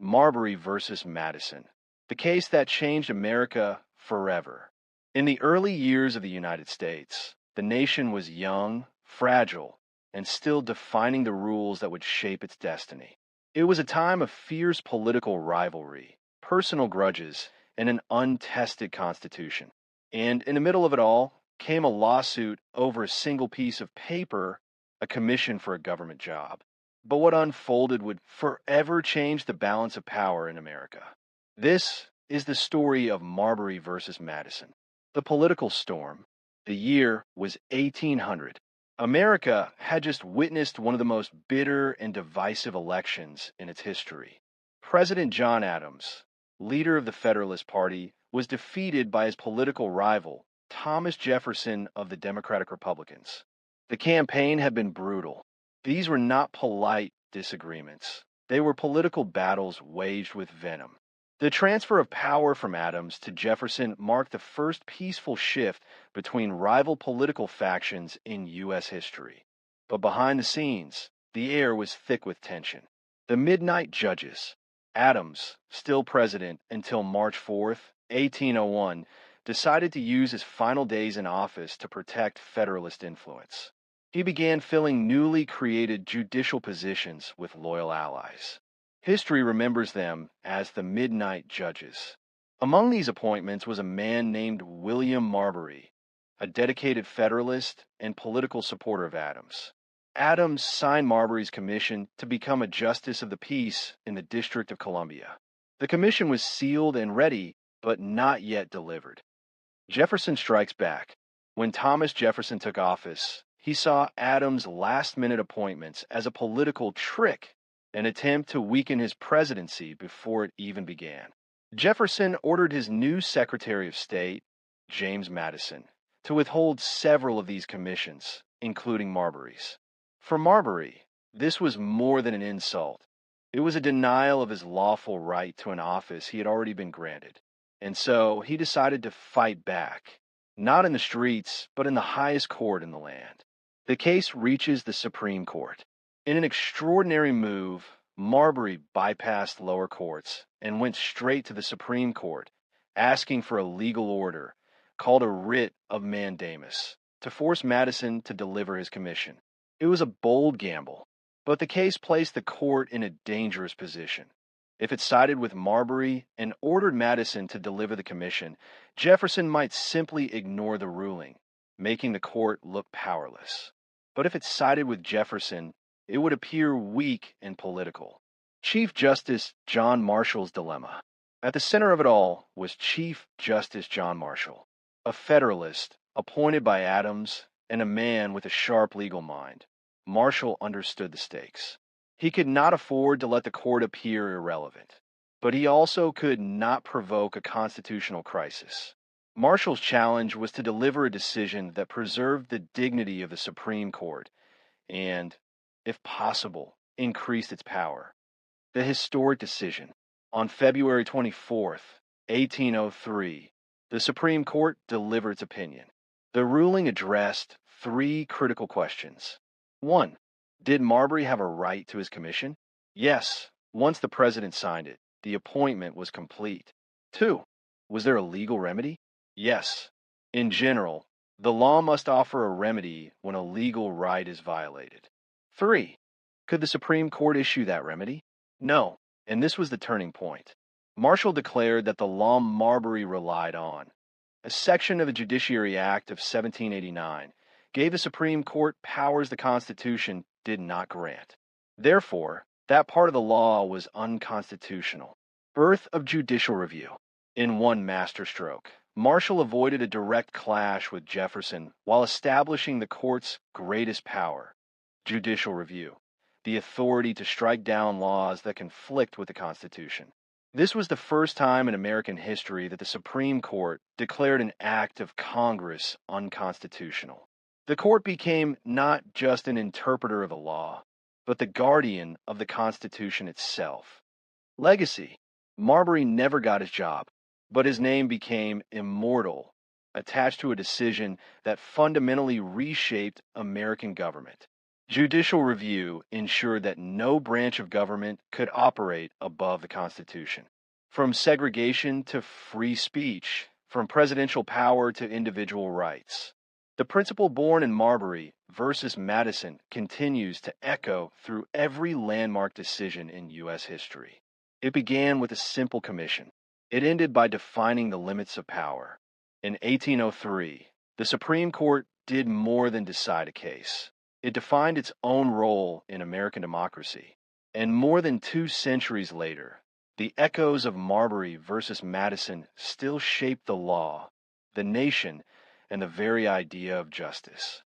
Marbury versus Madison, the case that changed America forever. In the early years of the United States, the nation was young, fragile, and still defining the rules that would shape its destiny. It was a time of fierce political rivalry, personal grudges, and an untested constitution. And in the middle of it all came a lawsuit over a single piece of paper, a commission for a government job. But what unfolded would forever change the balance of power in America. This is the story of Marbury versus Madison. The political storm. The year was 1800. America had just witnessed one of the most bitter and divisive elections in its history. President John Adams, leader of the Federalist Party, was defeated by his political rival, Thomas Jefferson of the Democratic Republicans. The campaign had been brutal. These were not polite disagreements. They were political battles waged with venom. The transfer of power from Adams to Jefferson marked the first peaceful shift between rival political factions in U.S. history. But behind the scenes, the air was thick with tension. The midnight judges. Adams, still president until March 4th, 1801, decided to use his final days in office to protect Federalist influence. He began filling newly created judicial positions with loyal allies. History remembers them as the Midnight Judges. Among these appointments was a man named William Marbury, a dedicated Federalist and political supporter of Adams. Adams signed Marbury's commission to become a Justice of the Peace in the District of Columbia. The commission was sealed and ready, but not yet delivered. Jefferson strikes back. When Thomas Jefferson took office, he saw Adams' last-minute appointments as a political trick, an attempt to weaken his presidency before it even began. Jefferson ordered his new Secretary of State, James Madison, to withhold several of these commissions, including Marbury's. For Marbury, this was more than an insult. It was a denial of his lawful right to an office he had already been granted. And so he decided to fight back, not in the streets, but in the highest court in the land. The case reaches the Supreme Court. In an extraordinary move, Marbury bypassed lower courts and went straight to the Supreme Court, asking for a legal order, called a writ of mandamus, to force Madison to deliver his commission. It was a bold gamble, but the case placed the court in a dangerous position. If it sided with Marbury and ordered Madison to deliver the commission, Jefferson might simply ignore the ruling, making the court look powerless. But if it sided with Jefferson, it would appear weak and political. Chief Justice John Marshall's dilemma. At the center of it all was Chief Justice John Marshall, a Federalist appointed by Adams and a man with a sharp legal mind. Marshall understood the stakes. He could not afford to let the court appear irrelevant, but he also could not provoke a constitutional crisis. Marshall's challenge was to deliver a decision that preserved the dignity of the Supreme Court and, if possible, increased its power. The historic decision. On February 24th, 1803, the Supreme Court delivered its opinion. The ruling addressed three critical questions. 1. Did Marbury have a right to his commission? Yes. Once the president signed it, the appointment was complete. 2. Was there a legal remedy? Yes. In general, the law must offer a remedy when a legal right is violated. 3. Could the Supreme Court issue that remedy? No, and this was the turning point. Marshall declared that the law Marbury relied on, a section of the Judiciary Act of 1789, gave the Supreme Court powers the Constitution did not grant. Therefore, that part of the law was unconstitutional. Birth of judicial review. In one masterstroke, Marshall avoided a direct clash with Jefferson while establishing the court's greatest power, judicial review, the authority to strike down laws that conflict with the Constitution. This was the first time in American history that the Supreme Court declared an act of Congress unconstitutional. The court became not just an interpreter of the law, but the guardian of the Constitution itself. Legacy. Marbury never got his job, but his name became immortal, attached to a decision that fundamentally reshaped American government. Judicial review ensured that no branch of government could operate above the Constitution. From segregation to free speech, from presidential power to individual rights. The principle born in Marbury versus Madison continues to echo through every landmark decision in U.S. history. It began with a simple commission. It ended by defining the limits of power. In 1803, the Supreme Court did more than decide a case. It defined its own role in American democracy. And more than 2 centuries later, the echoes of Marbury versus Madison still shape the law, the nation, and the very idea of justice.